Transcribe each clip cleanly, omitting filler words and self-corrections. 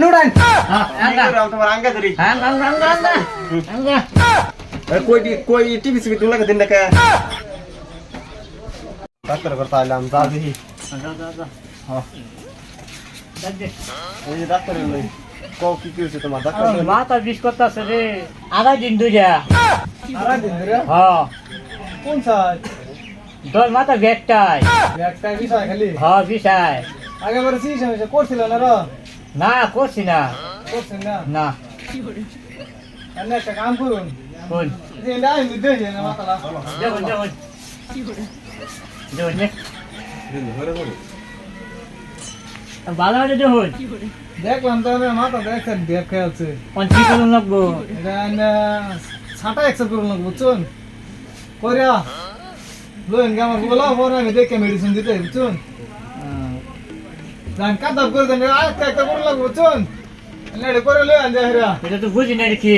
Nuran. তোমার আঙ্গা ধরি Angga. কই টিভি সিবি তুলা দিন নাকি ডাক্তার করতে আইলাম যা দেখি এই ডাক্তার লই কও কি হইছে তোমার ডাক্তার মাথা বিষ করতেছে রে আড়াই দিন ধরে আড়াই দিন ধরে হ্যাঁ কোন সাইড দল মাথা ব্যাগটাই একটা বিষয় খালি হ্যাঁ বিষয় আগে বড় সিস হইছে করছিল না র না করছি না করছেন না না আপনি একটা কাম করুন কোন যে নাই নিতে যে না মাতালা যেমন যেমন নে ভালো হয়ে দেখুন দেখলাম তো মাথা দেখছেন দেখ খেলছে কি করুন লাগবো এটা ছাটা একসাথে করুন বুঝছেন কইরা লোন আমার বলা পরে আমি দেখে মেডিসিন দিতে বুঝছেন জান কাদাব করে দেন একটা একটা করুন লাগবো বুঝছেন এনে করে লই আন যাহরা এটা তো বুঝি না দেখি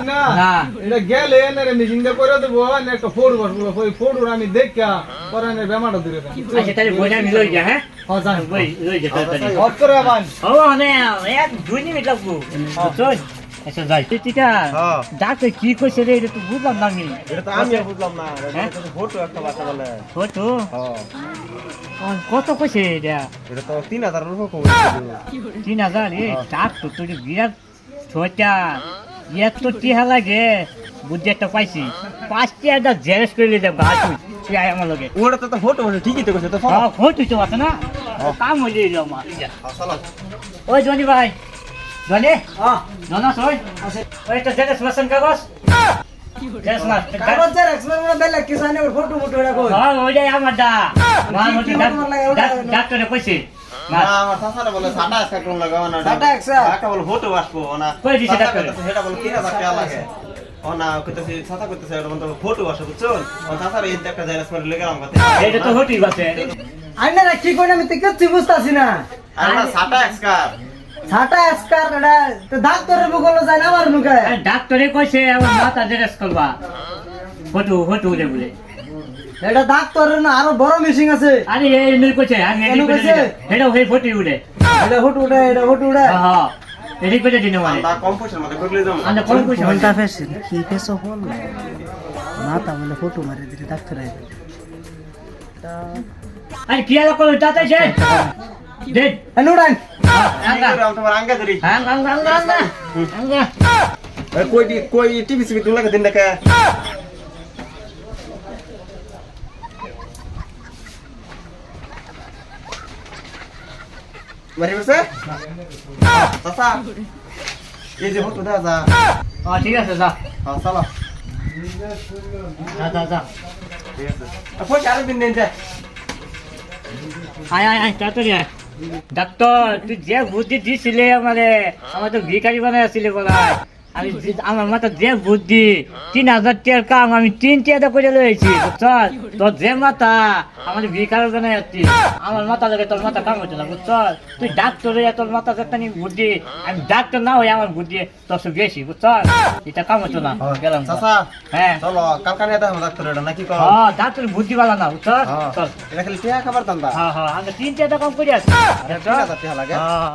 না না এটা গেলে এনে মিটিং দে করে দেবো না একটা ফোড় বসবো ওই ফোড় আমি দেখা পরে এনে বেমাটা দিরে দেন আচ্ছা তাহলে বইটা আমি লই যা হ্যাঁ হ্যাঁ জান বই লই যা তাড়াতাড়ি হট করে বান ও নে এক 2 মিনিট লাগবো চল আচ্ছা যাই টিকা হ্যাঁ ডাক্তার কি কইছে রে এটা তো বুঝলাম না আমি এটা তো আমি বুঝলাম না হ্যাঁ? এটা তো ফটো একটা বাচ্চা বলে কত হ্যাঁ কত কইছে এটা এটা তো 3000 টাকা কইছিল 3000 এ ডাক্তার তো বিরাট ছোটা এত টিহা লাগে বুদ্ধি একটা পাইছি 5টা জেরেস করে দেব গাছ তুই আয় আমার লগে ওটা তো ফটো ঠিকই তো কইছে তো হ্যাঁ ফটো তো আছে না কাম হইলে এলো মা সালাম ওই জনি ভাই জনি হ্যাঁ জনা সই ওই তো জেরেস বসন কাগজ জেরেস না কাগজ জেরক্স মানে বেলা কি জানে ওর ফটো ফটো এটা কই হ্যাঁ ওইটাই আমার দা ডাক্তারে কইছে না আমার সাসারে বলে সাটা এক্সট্রা কোন লাগাও না সাটা এক্সট্রা কাকা বলে ফটো আসবো না কই দিছে ডাক্তার সেটা বলে 3000 টাকা লাগে ও না কইতেছে সাতা কইতেছে এটা বন্ধ ফটো আসে বুঝছন ও সাসারে এই একটা জেরক্স করে লেগে রাম কথা এটা তো হটি বাসে আইনা কি কইনা আমি তো কিচ্ছু বুঝতাছি না আর না সাটা এক্সট্রা ছাটা এসকার এটা তো ডাক্তারের বগলে যায় না আমার মুখে ডাক্তারে কইছে আমার মাথা জেরেস করবা ফটো দে বলে এটা ডাক্তারের না আরো বড় মেশিন আছে আরে এই নই কইছে আমি কেন কইছে? এটা হই ফটো উড়ে এটা হুট উঠে এটা হুট উঠে হ্যাঁ এদিক কইছে দিন মানে আমরা কম পয়সার মধ্যে করলে যাম আমরা কোন কইছে ঘন্টা ফেসে কি ফেসো বল মাথা বলে ফটো মারে দিলে ডাক্তার আইবে আরে কি আর কোন টাটা আছে দেন নুরান তোমার আঙ্গা ধরি আঙ্গা কই টিভি সিবি তুলা দিন নাকি বাড়ি বসে চাচা এই যে ফটো দাও যা ঠিক আছে যা হ্যাঁ চলো যা ঠিক আছে পয়সা আরো দিন দেন যা আয় তাড়াতাড়ি আয় ডাক্তার তুই যে বুদ্ধি দিছিলে আমার তো ভিখারি বানাইছিলে বলা আমার মাথা যে বুদ্ধি 3000 টাকার কাম আমি 3 টাকা করে লইছি বুঝছস তোর যে মাথা আমাদের ভিখারি বানাই আসছি আমার মাথা লাগে তোর মাথা কাম হচ্ছে না বুঝছস তুই ডাক্তার হয়ে তোর মাথা যেতানি বুদ্ধি আমি ডাক্তার না হই আমার বুদ্ধি তোর সব বেশি বুঝছস এটা কাম হচ্ছে না গেলাম চাচা হ্যাঁ চলো কালকা নিয়ে দেখো ডাক্তার এটা নাকি কও হ্যাঁ ডাক্তার বুদ্ধি বালা না বুঝছস চল এটা খালি টিয়া খাবার দান্দা হ্যাঁ আমরা 3 টাকা কম করে আসছি 3000 টাকা লাগে হ্যাঁ